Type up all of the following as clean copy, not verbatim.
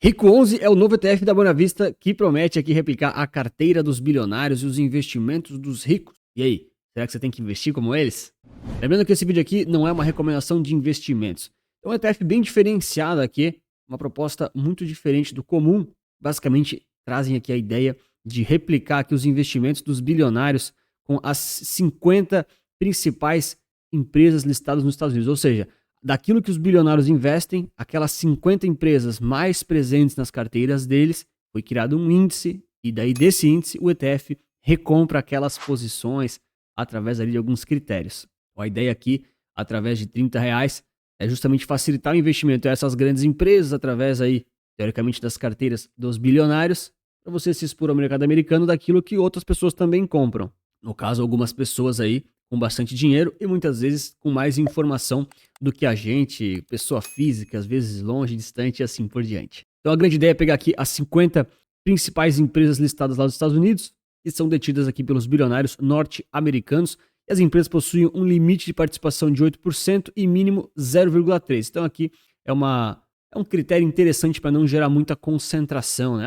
Rico 11 é o novo ETF da Buena Vista que promete aqui replicar a carteira dos bilionários e os investimentos dos ricos. E aí, será que você tem que investir como eles? Lembrando que esse vídeo aqui não é uma recomendação de investimentos. É um ETF bem diferenciado aqui, uma proposta muito diferente do comum. Basicamente, trazem aqui a ideia de replicar aqui os investimentos dos bilionários com as 50 principais empresas listadas nos Estados Unidos. Ou seja, daquilo que os bilionários investem, aquelas 50 empresas mais presentes nas carteiras deles, foi criado um índice, e daí desse índice o ETF recompra aquelas posições através ali de alguns critérios. A ideia aqui, através de R$ 30, é justamente facilitar o investimento a essas grandes empresas, através aí, teoricamente, das carteiras dos bilionários, para você se expor ao mercado americano daquilo que outras pessoas também compram. No caso, algumas pessoas aí com bastante dinheiro e muitas vezes com mais informação do que a gente, pessoa física, às vezes longe, distante e assim por diante. Então a grande ideia é pegar aqui as 50 principais empresas listadas lá dos Estados Unidos, que são detidas aqui pelos bilionários norte-americanos, e as empresas possuem um limite de participação de 8% e mínimo 0,3%. Então aqui é um critério interessante para não gerar muita concentração, né?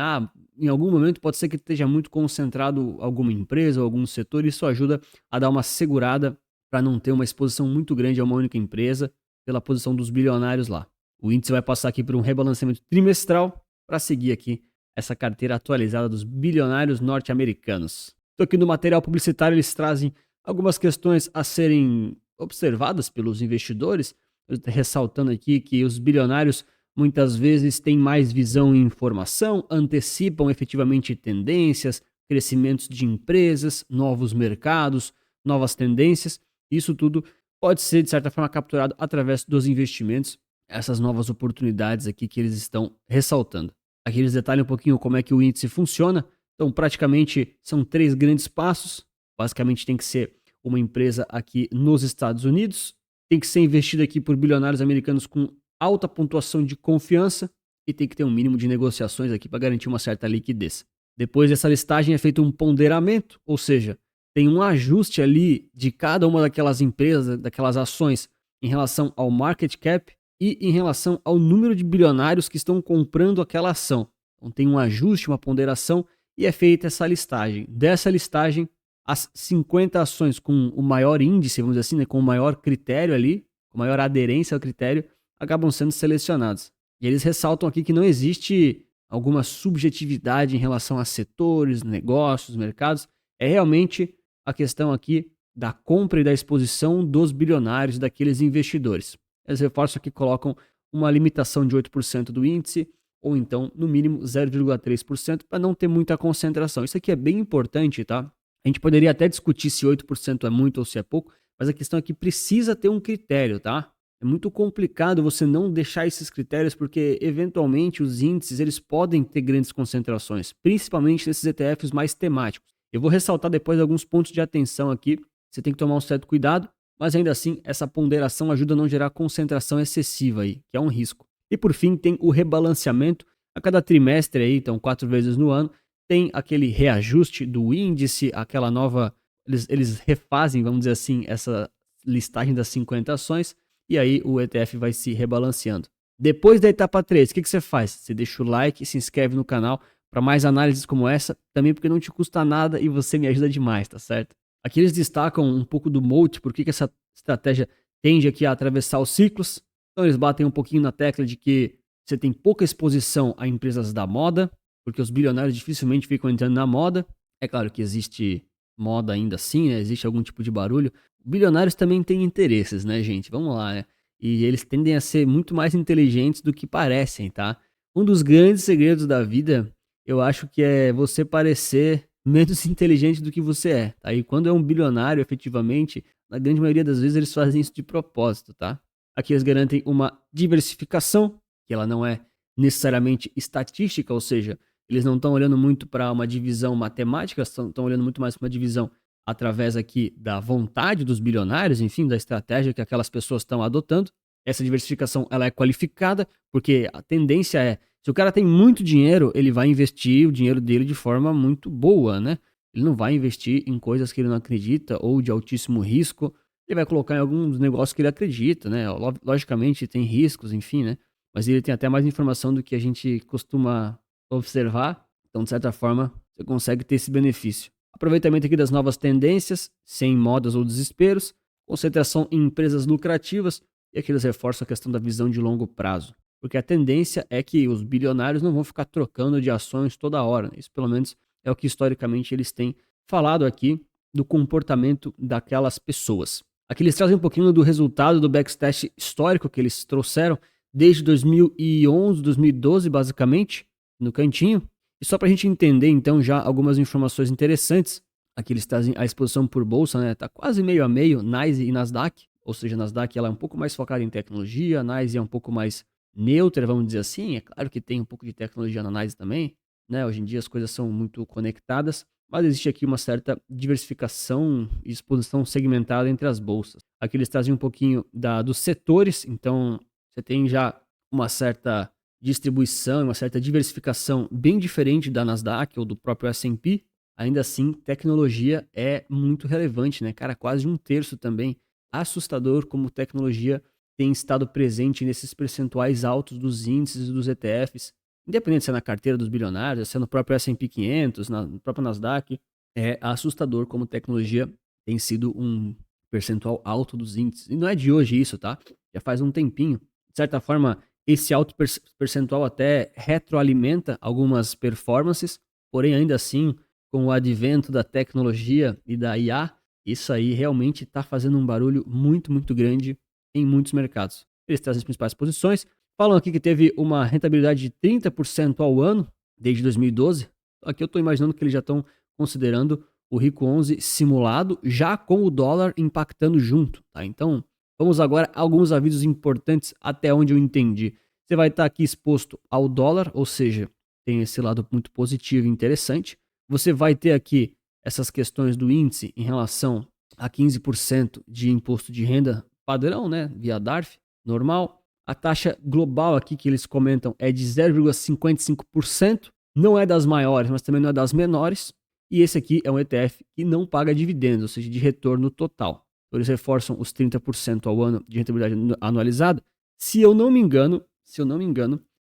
Em algum momento pode ser que esteja muito concentrado alguma empresa ou algum setor, e isso ajuda a dar uma segurada para não ter uma exposição muito grande a uma única empresa pela posição dos bilionários lá. O índice vai passar aqui por um rebalanceamento trimestral para seguir aqui essa carteira atualizada dos bilionários norte-americanos. Então aqui no material publicitário eles trazem algumas questões a serem observadas pelos investidores, ressaltando aqui que os bilionários muitas vezes têm mais visão em informação, antecipam efetivamente tendências, crescimentos de empresas, novos mercados, novas tendências. Isso tudo pode ser, de certa forma, capturado através dos investimentos, essas novas oportunidades aqui que eles estão ressaltando. Aqui eles detalham um pouquinho como é que o índice funciona. Então, praticamente, são 3 grandes passos. Basicamente, tem que ser uma empresa aqui nos Estados Unidos, tem que ser investida aqui por bilionários americanos com alta pontuação de confiança e tem que ter um mínimo de negociações aqui para garantir uma certa liquidez. Depois dessa listagem é feito um ponderamento, ou seja, tem um ajuste ali de cada uma daquelas empresas, daquelas ações em relação ao market cap e em relação ao número de bilionários que estão comprando aquela ação. Então tem um ajuste, uma ponderação e é feita essa listagem. Dessa listagem, as 50 ações com o maior índice, vamos dizer assim, né, com o maior critério ali, com maior aderência ao critério, acabam sendo selecionados. E eles ressaltam aqui que não existe alguma subjetividade em relação a setores, negócios, mercados. É realmente a questão aqui da compra e da exposição dos bilionários, daqueles investidores. Eles reforçam que colocam uma limitação de 8% do índice, ou então, no mínimo, 0,3%, para não ter muita concentração. Isso aqui é bem importante, tá? A gente poderia até discutir se 8% é muito ou se é pouco, mas a questão é que precisa ter um critério, tá? É muito complicado você não deixar esses critérios, porque eventualmente os índices eles podem ter grandes concentrações, principalmente nesses ETFs mais temáticos. Eu vou ressaltar depois alguns pontos de atenção aqui, você tem que tomar um certo cuidado, mas ainda assim essa ponderação ajuda a não gerar concentração excessiva aí, que é um risco. E por fim tem o rebalanceamento a cada trimestre aí, então 4 vezes no ano, tem aquele reajuste do índice, aquela nova, eles refazem, vamos dizer assim, essa listagem das 50 ações, e aí o ETF vai se rebalanceando. Depois da etapa 3, o que você faz? Você deixa o like e se inscreve no canal para mais análises como essa, também porque não te custa nada e você me ajuda demais, tá certo? Aqui eles destacam um pouco do moat, porque essa estratégia tende aqui a atravessar os ciclos. Então eles batem um pouquinho na tecla de que você tem pouca exposição a empresas da moda, porque os bilionários dificilmente ficam entrando na moda. É claro que existe moda ainda assim, né? Existe algum tipo de barulho. Bilionários também têm interesses, né, gente? Vamos lá, né? E eles tendem a ser muito mais inteligentes do que parecem, tá? Um dos grandes segredos da vida, eu acho que é você parecer menos inteligente do que você é, tá? E quando é um bilionário, efetivamente, na grande maioria das vezes eles fazem isso de propósito, tá? Aqui eles garantem uma diversificação, que ela não é necessariamente estatística, ou seja, eles não estão olhando muito para uma divisão matemática, estão olhando muito mais para uma divisão através aqui da vontade dos bilionários, enfim, da estratégia que aquelas pessoas estão adotando. Essa diversificação ela é qualificada, porque a tendência é, se o cara tem muito dinheiro, ele vai investir o dinheiro dele de forma muito boa, né? Ele não vai investir em coisas que ele não acredita ou de altíssimo risco. Ele vai colocar em alguns negócios que ele acredita, né? Logicamente tem riscos, enfim, né? mas ele tem até mais informação do que a gente costuma observar. Então, de certa forma, você consegue ter esse benefício. Aproveitamento aqui das novas tendências, sem modas ou desesperos, concentração em empresas lucrativas e aqui eles reforçam a questão da visão de longo prazo. Porque a tendência é que os bilionários não vão ficar trocando de ações toda hora, né? Isso pelo menos é o que historicamente eles têm falado aqui do comportamento daquelas pessoas. Aqui eles trazem um pouquinho do resultado do backtest histórico que eles trouxeram desde 2011, 2012 basicamente, no cantinho. E só para a gente entender então já algumas informações interessantes, aqui eles trazem a exposição por bolsa, né? Tá quase meio a meio, NYSE e Nasdaq, ou seja, a Nasdaq ela é um pouco mais focada em tecnologia, a NYSE é um pouco mais neutra, vamos dizer assim. É claro que tem um pouco de tecnologia na NYSE também, né? Hoje em dia as coisas são muito conectadas, mas existe aqui uma certa diversificação e exposição segmentada entre as bolsas. Aqui eles trazem um pouquinho dos setores, então você tem já uma certa distribuição, uma certa diversificação bem diferente da Nasdaq ou do próprio S&P. Ainda assim, tecnologia é muito relevante, né, cara? Quase um terço também. Assustador como tecnologia tem estado presente nesses percentuais altos dos índices e dos ETFs, independente se é na carteira dos bilionários, se é no próprio S&P 500, no próprio Nasdaq. É assustador como tecnologia tem sido um percentual alto dos índices. E não é de hoje isso, tá? Já faz um tempinho. De certa forma, esse alto percentual até retroalimenta algumas performances, porém ainda assim, com o advento da tecnologia e da IA, isso aí realmente está fazendo um barulho muito, muito grande em muitos mercados. Eles trazem as principais posições, falam aqui que teve uma rentabilidade de 30% ao ano desde 2012. Aqui eu estou imaginando que eles já estão considerando o Rico 11 simulado, já com o dólar impactando junto, tá? Então, vamos agora a alguns avisos importantes até onde eu entendi. Você vai estar aqui exposto ao dólar, ou seja, tem esse lado muito positivo e interessante. Você vai ter aqui essas questões do índice em relação a 15% de imposto de renda padrão, né, via DARF, normal. A taxa global aqui que eles comentam é de 0,55%, não é das maiores, mas também não é das menores. E esse aqui é um ETF que não paga dividendos, ou seja, de retorno total. Então eles reforçam os 30% ao ano de rentabilidade anualizada. Se eu não me engano,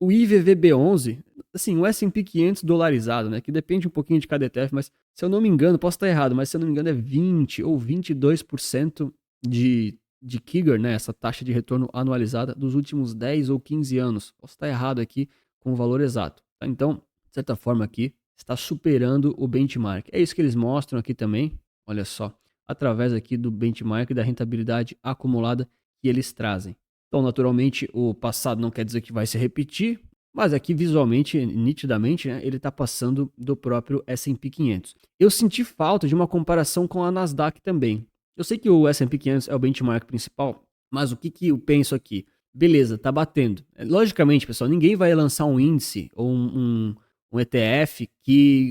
o IVVB11, assim, o S&P 500 dolarizado, né, que depende um pouquinho de cada ETF, mas se eu não me engano, posso estar errado, mas se eu não me engano é 20 ou 22% de CAGR, né, essa taxa de retorno anualizada dos últimos 10 ou 15 anos. Posso estar errado aqui com o valor exato. Tá? Então, de certa forma aqui, está superando o benchmark. É isso que eles mostram aqui também, olha só, através aqui do benchmark da rentabilidade acumulada que eles trazem. Então, naturalmente, o passado não quer dizer que vai se repetir, mas aqui visualmente, nitidamente, né, ele está passando do próprio S&P 500. Eu senti falta de uma comparação com a Nasdaq também. Eu sei que o S&P 500 é o benchmark principal, mas o que eu penso aqui? Beleza, tá batendo. Logicamente, pessoal, ninguém vai lançar um índice ou um ETF,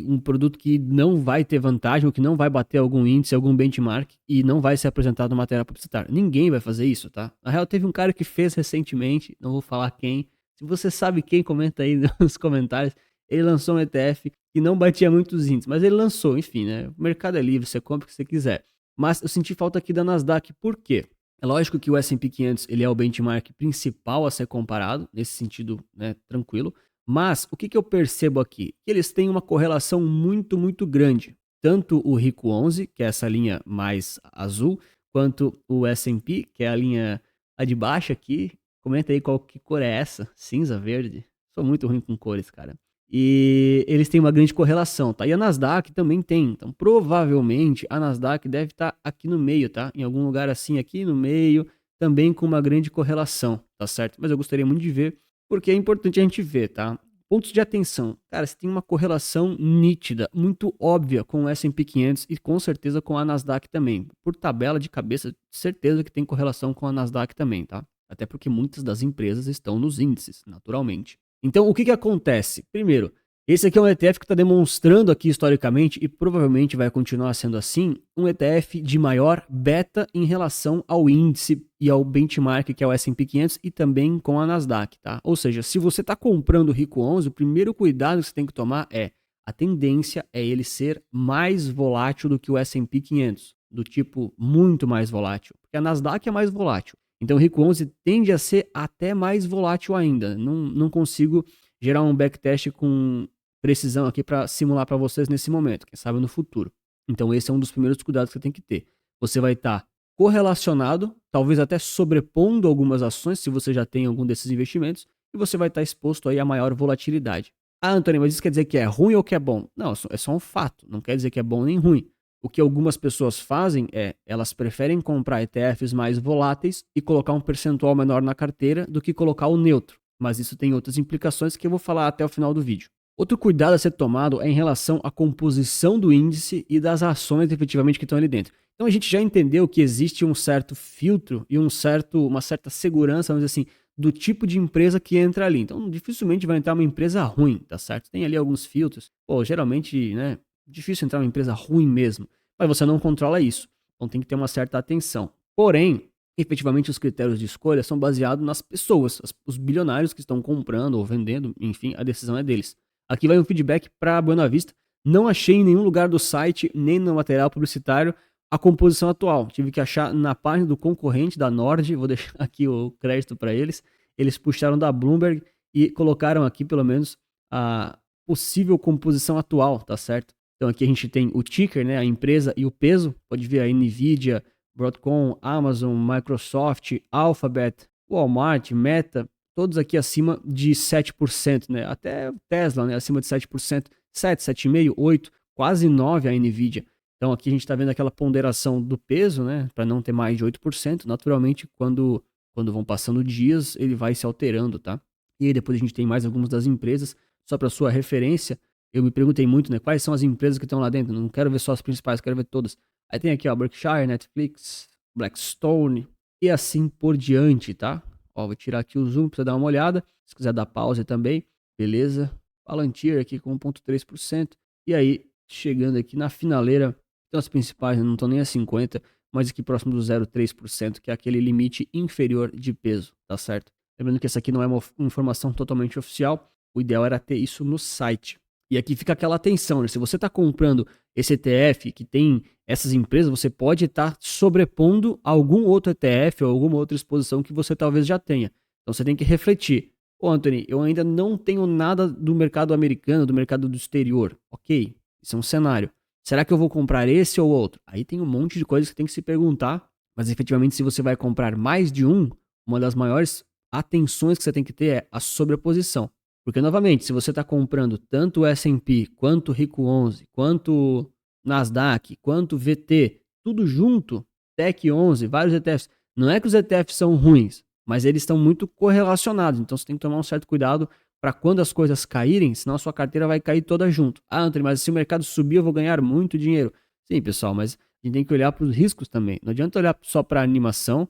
um produto que não vai ter vantagem ou que não vai bater algum índice, algum benchmark e não vai ser apresentado no material publicitário. Ninguém vai fazer isso, tá? Na real, teve um cara que fez recentemente, não vou falar quem. Se você sabe quem, comenta aí nos comentários. Ele lançou um ETF que não batia muitos índices, mas ele lançou, enfim, né? O mercado é livre, você compra o que você quiser. Mas eu senti falta aqui da Nasdaq, por quê? É lógico que o S&P 500 ele é o benchmark principal a ser comparado, nesse sentido, né, tranquilo. Mas o que eu percebo aqui? Que eles têm uma correlação muito, muito grande. Tanto o Rico 11, que é essa linha mais azul, quanto o S&P, que é a linha a de baixo aqui. Comenta aí que cor é essa? Cinza, verde? Sou muito ruim com cores, cara. E eles têm uma grande correlação, tá? E a Nasdaq também tem. Então, provavelmente, a Nasdaq deve estar aqui no meio, tá? Em algum lugar assim, aqui no meio, também com uma grande correlação, tá certo? Mas eu gostaria muito de ver, porque é importante a gente ver, tá? Pontos de atenção. Cara, você tem uma correlação nítida, muito óbvia com o S&P 500 e com certeza com a Nasdaq também. Por tabela de cabeça, certeza que tem correlação com a Nasdaq também, tá? Até porque muitas das empresas estão nos índices, naturalmente. Então, o que acontece? Primeiro, esse aqui é um ETF que está demonstrando aqui historicamente, e provavelmente vai continuar sendo assim, um ETF de maior beta em relação ao índice e ao benchmark, que é o S&P 500, e também com a Nasdaq, tá? Ou seja, se você está comprando o Rico 11, o primeiro cuidado que você tem que tomar é a tendência é ele ser mais volátil do que o S&P 500, do tipo muito mais volátil, porque a Nasdaq é mais volátil. Então o Rico 11 tende a ser até mais volátil ainda. Não consigo gerar um backtest com precisão aqui para simular para vocês nesse momento, quem sabe no futuro. Então esse é um dos primeiros cuidados que você tem que ter. Você vai estar correlacionado, talvez até sobrepondo algumas ações, se você já tem algum desses investimentos, e você vai estar exposto aí a maior volatilidade. Ah, Antônio, mas isso quer dizer que é ruim ou que é bom? Não, é só um fato, não quer dizer que é bom nem ruim. O que algumas pessoas fazem é, elas preferem comprar ETFs mais voláteis e colocar um percentual menor na carteira do que colocar o neutro. Mas isso tem outras implicações que eu vou falar até o final do vídeo. Outro cuidado a ser tomado é em relação à composição do índice e das ações efetivamente que estão ali dentro. Então a gente já entendeu que existe um certo filtro e uma certa segurança, vamos dizer assim, do tipo de empresa que entra ali. Então dificilmente vai entrar uma empresa ruim, tá certo? Tem ali alguns filtros. Pô, geralmente, né, difícil entrar uma empresa ruim mesmo, mas você não controla isso. Então tem que ter uma certa atenção. Porém, efetivamente os critérios de escolha são baseados nas pessoas, os bilionários que estão comprando ou vendendo, enfim, a decisão é deles. Aqui vai um feedback para a Buena Vista. Não achei em nenhum lugar do site, nem no material publicitário, a composição atual. Tive que achar na página do concorrente da Nord, vou deixar aqui o crédito para eles. Eles puxaram da Bloomberg e colocaram aqui pelo menos a possível composição atual, tá certo? Então aqui a gente tem o ticker, né, a empresa e o peso. Pode ver aí Nvidia, Broadcom, Amazon, Microsoft, Alphabet, Walmart, Meta, todos aqui acima de 7%, né? Até Tesla, né, acima de 7%, 7, 7,5, 8, quase 9 a Nvidia. Então aqui a gente está vendo aquela ponderação do peso, né, para não ter mais de 8%. Naturalmente, quando vão passando dias, ele vai se alterando, tá? E aí depois a gente tem mais algumas das empresas, só para sua referência. Eu me perguntei muito, né, quais são as empresas que estão lá dentro. Não quero ver só as principais, quero ver todas. Aí tem aqui, ó, Berkshire, Netflix, Blackstone e assim por diante, tá? Ó, vou tirar aqui o zoom para você dar uma olhada. Se quiser dar pause também, beleza? Palantir aqui com 1,3%. E aí, chegando aqui na finaleira, então as principais não estão nem a 50%, mas aqui próximo do 0,3%, que é aquele limite inferior de peso, tá certo? Lembrando que essa aqui não é uma informação totalmente oficial, o ideal era ter isso no site. E aqui fica aquela atenção, né? Se você está comprando esse ETF que tem essas empresas, você pode estar sobrepondo algum outro ETF ou alguma outra exposição que você talvez já tenha. Então você tem que refletir. Ô Anthony, eu ainda não tenho nada do mercado americano, do mercado do exterior. Ok, isso é um cenário. Será que eu vou comprar esse ou outro? Aí tem um monte de coisas que tem que se perguntar, mas efetivamente se você vai comprar mais de um, uma das maiores atenções que você tem que ter é a sobreposição. Porque, novamente, se você está comprando tanto o S&P, quanto o Rico 11, quanto Nasdaq, quanto VT, tudo junto, Tech 11, vários ETFs, não é que os ETFs são ruins, mas eles estão muito correlacionados. Então, você tem que tomar um certo cuidado para quando as coisas caírem, senão a sua carteira vai cair toda junto. Ah, Antônio, mas se o mercado subir, eu vou ganhar muito dinheiro. Sim, pessoal, mas a gente tem que olhar para os riscos também. Não adianta olhar só para a animação,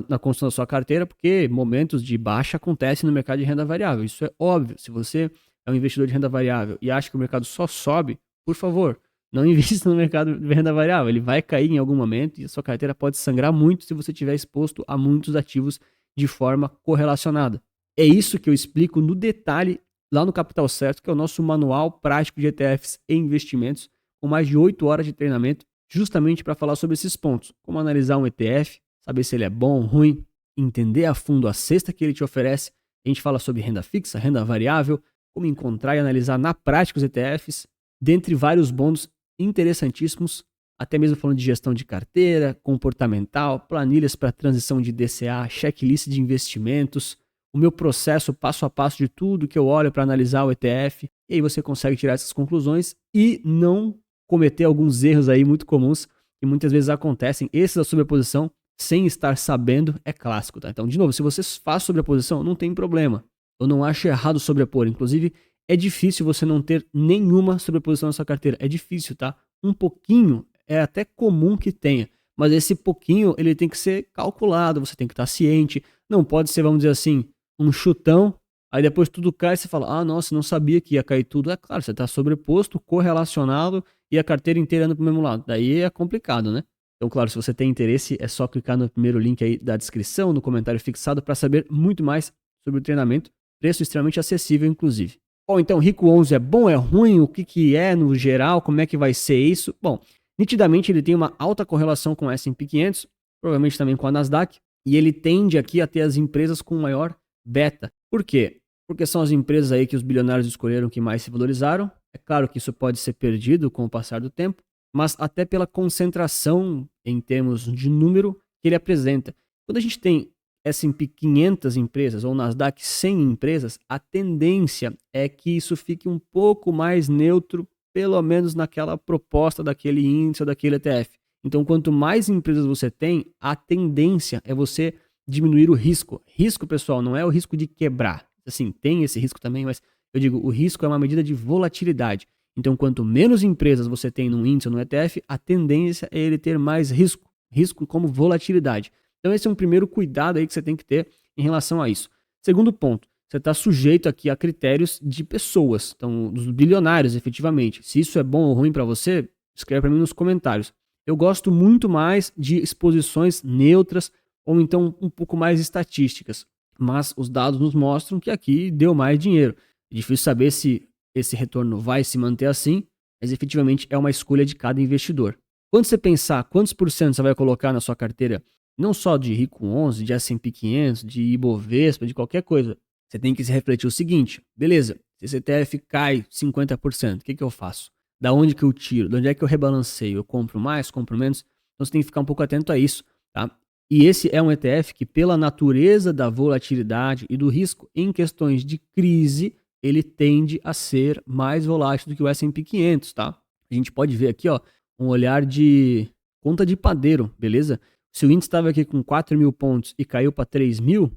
na construção da sua carteira, porque momentos de baixa acontecem no mercado de renda variável. Isso é óbvio. Se você é um investidor de renda variável e acha que o mercado só sobe, por favor, não invista no mercado de renda variável. Ele vai cair em algum momento e a sua carteira pode sangrar muito se você estiver exposto a muitos ativos de forma correlacionada. É isso que eu explico no detalhe lá no Capital Certo, que é o nosso manual prático de ETFs e investimentos, com mais de 8 horas de treinamento, justamente para falar sobre esses pontos. Como analisar um ETF, saber se ele é bom ou ruim, entender a fundo a cesta que ele te oferece. A gente fala sobre renda fixa, renda variável, como encontrar e analisar na prática os ETFs, dentre vários bônus interessantíssimos, até mesmo falando de gestão de carteira, comportamental, planilhas para transição de DCA, checklist de investimentos, o meu processo passo a passo de tudo que eu olho para analisar o ETF, e aí você consegue tirar essas conclusões e não cometer alguns erros aí muito comuns que muitas vezes acontecem. Esses da sobreposição, sem estar sabendo, é clássico, tá? Então, de novo, se você faz sobreposição, não tem problema. Eu não acho errado sobrepor. Inclusive, é difícil você não ter nenhuma sobreposição na sua carteira. É difícil, tá? Um pouquinho é até comum que tenha. Mas esse pouquinho, ele tem que ser calculado, você tem que estar ciente. Não pode ser, vamos dizer assim, um chutão, aí depois tudo cai e você fala, ah, nossa, não sabia que ia cair tudo. É claro, você está sobreposto, correlacionado e a carteira inteira indo para o mesmo lado. Daí é complicado, né? Então, claro, se você tem interesse, é só clicar no primeiro link aí da descrição, no comentário fixado, para saber muito mais sobre o treinamento. Preço extremamente acessível, inclusive. Bom, então, Rico 11 é bom, é ruim? O que é no geral? Como é que vai ser isso? Bom, nitidamente ele tem uma alta correlação com o S&P 500, provavelmente também com a Nasdaq, e ele tende aqui a ter as empresas com maior beta. Por quê? Porque são as empresas aí que os bilionários escolheram que mais se valorizaram. É claro que isso pode ser perdido com o passar do tempo, mas até pela concentração em termos de número que ele apresenta. Quando a gente tem S&P 500 empresas ou Nasdaq 100 empresas, a tendência é que isso fique um pouco mais neutro, pelo menos naquela proposta daquele índice ou daquele ETF. Então, quanto mais empresas você tem, a tendência é você diminuir o risco. Risco, pessoal, não é o risco de quebrar. Assim, tem esse risco também, mas eu digo, o risco é uma medida de volatilidade. Então, quanto menos empresas você tem num índice ou no ETF, a tendência é ele ter mais risco. Risco como volatilidade. Então, esse é um primeiro cuidado aí que você tem que ter em relação a isso. Segundo ponto, você está sujeito aqui a critérios de pessoas, então, dos bilionários, efetivamente. Se isso é bom ou ruim para você, escreve para mim nos comentários. Eu gosto muito mais de exposições neutras ou então um pouco mais estatísticas. Mas os dados nos mostram que aqui deu mais dinheiro. É difícil saber se esse retorno vai se manter assim, mas efetivamente é uma escolha de cada investidor. Quando você pensar quantos por cento você vai colocar na sua carteira, não só de Rico 11, de S&P 500, de Ibovespa, de qualquer coisa, você tem que se refletir o seguinte, beleza, se esse ETF cai 50%, o que eu faço? Da onde que eu tiro? De onde é que eu rebalanceio? Eu compro mais, compro menos? Então você tem que ficar um pouco atento a isso, tá? E esse é um ETF que, pela natureza da volatilidade e do risco em questões de crise, ele tende a ser mais volátil do que o S&P 500, tá? A gente pode ver aqui, ó, um olhar de conta de padeiro, beleza? Se o índice estava aqui com 4 mil pontos e caiu para 3 mil,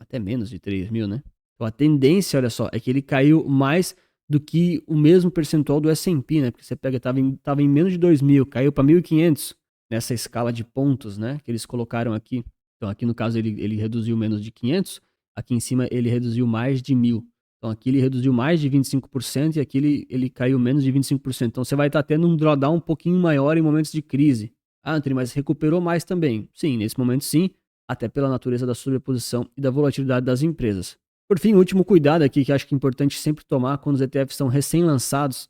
até menos de 3 mil, né? Então a tendência, olha só, é que ele caiu mais do que o mesmo percentual do S&P, né? Porque você pega, estava em menos de 2 mil, caiu para 1.500 nessa escala de pontos, né? Que eles colocaram aqui. Então aqui no caso ele reduziu menos de 500, aqui em cima ele reduziu mais de 1.000. Então aqui ele reduziu mais de 25% e aqui ele caiu menos de 25%. Então você vai estar tendo um drawdown um pouquinho maior em momentos de crise. Ah, Anthony, mas recuperou mais também. Sim, nesse momento sim, até pela natureza da sobreposição e da volatilidade das empresas. Por fim, o último cuidado aqui que acho que é importante sempre tomar quando os ETFs são recém-lançados,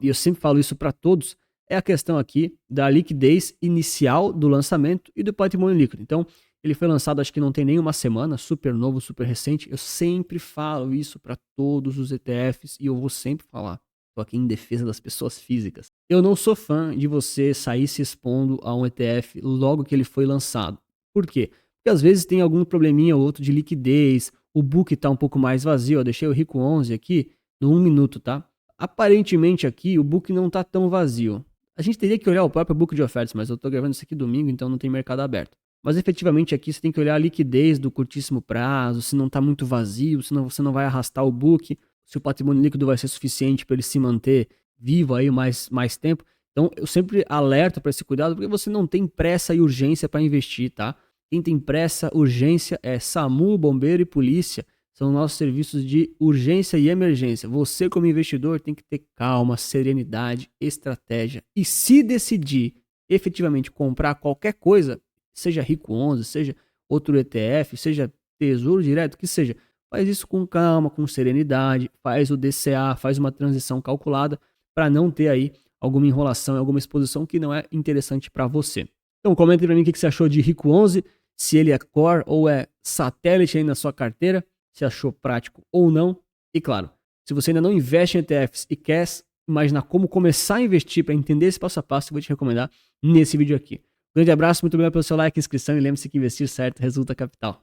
e eu sempre falo isso para todos, é a questão aqui da liquidez inicial do lançamento e do patrimônio líquido. Então, ele foi lançado acho que não tem nem uma semana, super novo, super recente. Eu sempre falo isso para todos os ETFs e eu vou sempre falar. Estou aqui em defesa das pessoas físicas. Eu não sou fã de você sair se expondo a um ETF logo que ele foi lançado. Por quê? Porque às vezes tem algum probleminha ou outro de liquidez, o book está um pouco mais vazio. Eu deixei o Rico 11 aqui no 1 minuto, tá? Aparentemente aqui o book não está tão vazio. A gente teria que olhar o próprio book de ofertas, mas eu estou gravando isso aqui domingo, então não tem mercado aberto. Mas efetivamente aqui você tem que olhar a liquidez do curtíssimo prazo, se não está muito vazio, senão você não vai arrastar o book, se o patrimônio líquido vai ser suficiente para ele se manter vivo aí mais tempo. Então eu sempre alerto para esse cuidado, porque você não tem pressa e urgência para investir, tá? Quem tem pressa, urgência é SAMU, bombeiro e polícia. São nossos serviços de urgência e emergência. Você, como investidor, tem que ter calma, serenidade, estratégia. E se decidir efetivamente comprar qualquer coisa, seja Rico 11, seja outro ETF, seja Tesouro Direto, que seja, faz isso com calma, com serenidade, faz o DCA, faz uma transição calculada para não ter aí alguma enrolação, alguma exposição que não é interessante para você. Então comenta para mim o que você achou de Rico 11, se ele é core ou é satélite aí na sua carteira, se achou prático ou não. E claro, se você ainda não investe em ETFs e quer imaginar como começar a investir para entender esse passo a passo, eu vou te recomendar nesse vídeo aqui. Grande abraço, muito obrigado pelo seu like e inscrição e lembre-se que investir certo resulta capital.